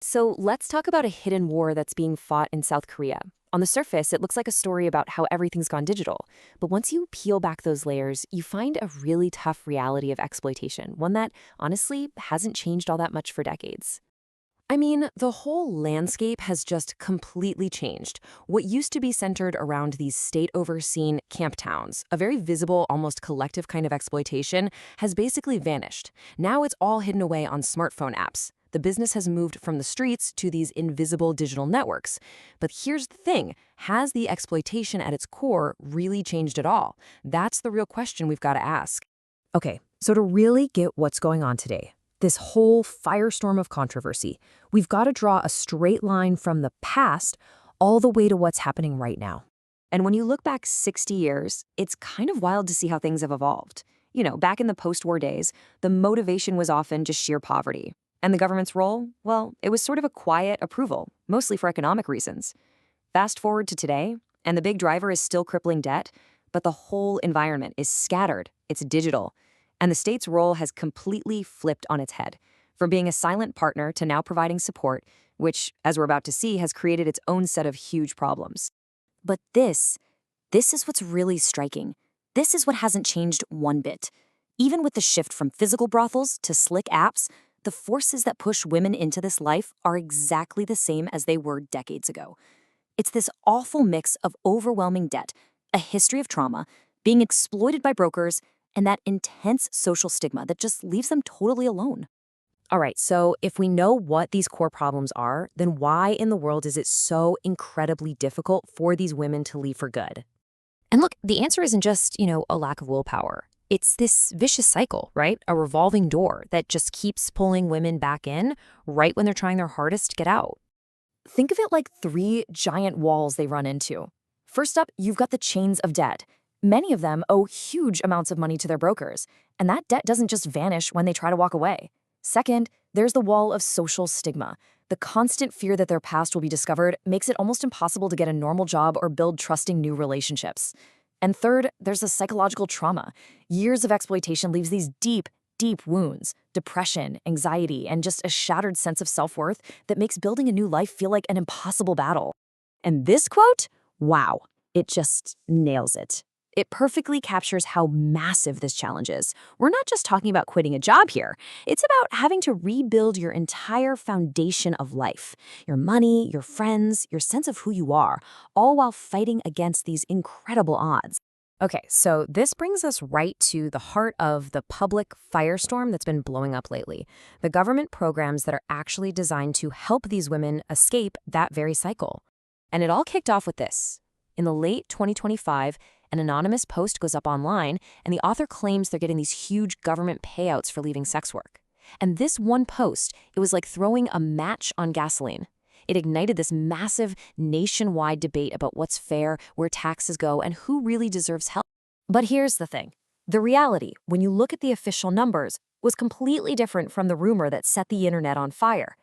So let's talk about a hidden war that's being fought in South Korea. On the surface, it looks like a story about how everything's gone digital. But once you peel back those layers, you find a really tough reality of exploitation, one that, honestly, hasn't changed all that much for decades. I mean, the whole landscape has just completely changed. What used to be centered around these state-overseen camp towns, a very visible, almost collective kind of exploitation, has basically vanished. Now it's all hidden away on smartphone apps. The business has moved from the streets to these invisible digital networks. But here's the thing, has the exploitation at its core really changed at all? That's the real question we've got to ask. Okay, so to really get what's going on today, this whole firestorm of controversy, we've got to draw a straight line from the past all the way to what's happening right now. And when you look back 60 years, it's kind of wild to see how things have evolved. Back in the post-war days, the motivation was often just sheer poverty. And the government's role? Well, it was sort of a quiet approval, mostly for economic reasons. Fast forward to today, and the big driver is still crippling debt, but the whole environment is scattered, it's digital, and the state's role has completely flipped on its head, from being a silent partner to now providing support, which, as we're about to see, has created its own set of huge problems. But this is what's really striking. This is what hasn't changed one bit. Even with the shift from physical brothels to slick apps, the forces that push women into this life are exactly the same as they were decades ago. It's this awful mix of overwhelming debt, a history of trauma, being exploited by brokers, and that intense social stigma that just leaves them totally alone. All right, so if we know what these core problems are, then why in the world is it so incredibly difficult for these women to leave for good? And look, the answer isn't just, a lack of willpower. It's this vicious cycle, right? A revolving door that just keeps pulling women back in right when they're trying their hardest to get out. Think of it like three giant walls they run into. First up, you've got the chains of debt. Many of them owe huge amounts of money to their brokers, and that debt doesn't just vanish when they try to walk away. Second, there's the wall of social stigma. The constant fear that their past will be discovered makes it almost impossible to get a normal job or build trusting new relationships. And third, there's the psychological trauma. Years of exploitation leaves these deep, deep wounds, depression, anxiety, and just a shattered sense of self-worth that makes building a new life feel like an impossible battle. And this quote, wow, it just nails it. It perfectly captures how massive this challenge is. We're not just talking about quitting a job here. It's about having to rebuild your entire foundation of life, your money, your friends, your sense of who you are, all while fighting against these incredible odds. Okay, so this brings us right to the heart of the public firestorm that's been blowing up lately. The government programs that are actually designed to help these women escape that very cycle. And it all kicked off with this. In the late 2025, an anonymous post goes up online, and the author claims they're getting these huge government payouts for leaving sex work. And this one post, it was like throwing a match on gasoline. It ignited this massive nationwide debate about what's fair, where taxes go, and who really deserves help. But here's the thing. The reality, when you look at the official numbers, was completely different from the rumor that set the internet on fire.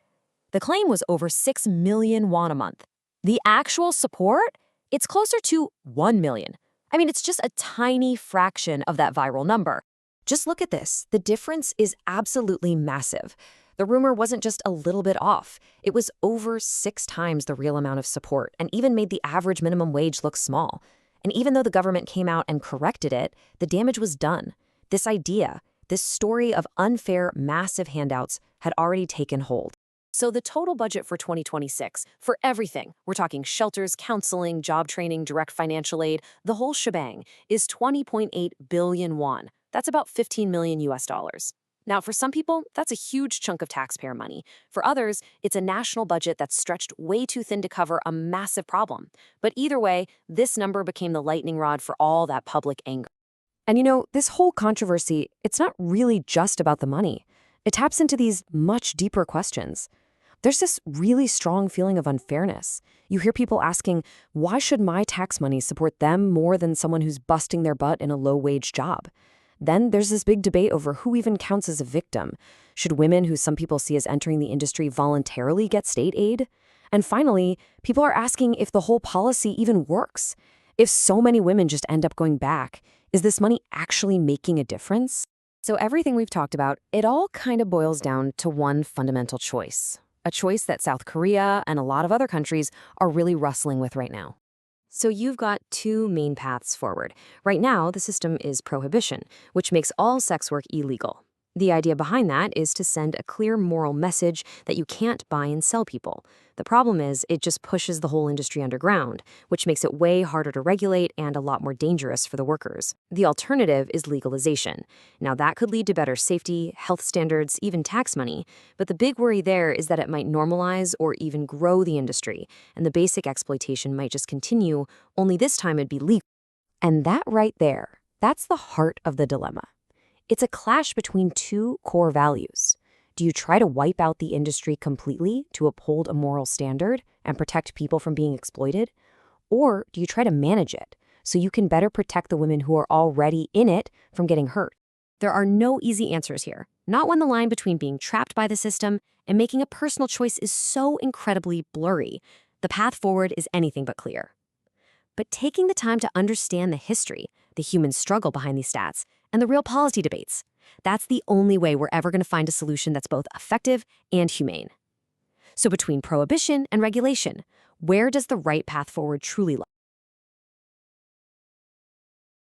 The claim was over 6 million won a month. The actual support? It's closer to 1 million. I mean, it's just a tiny fraction of that viral number. Just look at this. The difference is absolutely massive. The rumor wasn't just a little bit off. It was over 6 times the real amount of support and even made the average minimum wage look small. And even though the government came out and corrected it, the damage was done. This idea, this story of unfair, massive handouts had already taken hold. So the total budget for 2026, for everything, we're talking shelters, counseling, job training, direct financial aid, the whole shebang, is 20.8 billion won. That's about 15 million US dollars. Now, for some people, that's a huge chunk of taxpayer money. For others, it's a national budget that's stretched way too thin to cover a massive problem. But either way, this number became the lightning rod for all that public anger. And this whole controversy, it's not really just about the money. It taps into these much deeper questions. There's this really strong feeling of unfairness. You hear people asking, why should my tax money support them more than someone who's busting their butt in a low-wage job? Then there's this big debate over who even counts as a victim. Should women who some people see as entering the industry voluntarily get state aid? And finally, people are asking if the whole policy even works. If so many women just end up going back, is this money actually making a difference? So everything we've talked about, it all kind of boils down to one fundamental choice. a choice that South Korea and a lot of other countries are really wrestling with right now. So you've got two main paths forward. Right now, the system is prohibition, which makes all sex work illegal. The idea behind that is to send a clear moral message that you can't buy and sell people. The problem is it just pushes the whole industry underground, which makes it way harder to regulate and a lot more dangerous for the workers. The alternative is legalization. Now that could lead to better safety, health standards, even tax money, but the big worry there is that it might normalize or even grow the industry, and the basic exploitation might just continue, only this time it'd be legal. And that right there, that's the heart of the dilemma. It's a clash between two core values. Do you try to wipe out the industry completely to uphold a moral standard and protect people from being exploited? Or do you try to manage it so you can better protect the women who are already in it from getting hurt? There are no easy answers here, not when the line between being trapped by the system and making a personal choice is so incredibly blurry. The path forward is anything but clear. But taking the time to understand the history, the human struggle behind these stats, and the real policy debates, that's the only way we're ever going to find a solution that's both effective and humane. So between prohibition and regulation, where does the right path forward truly lie?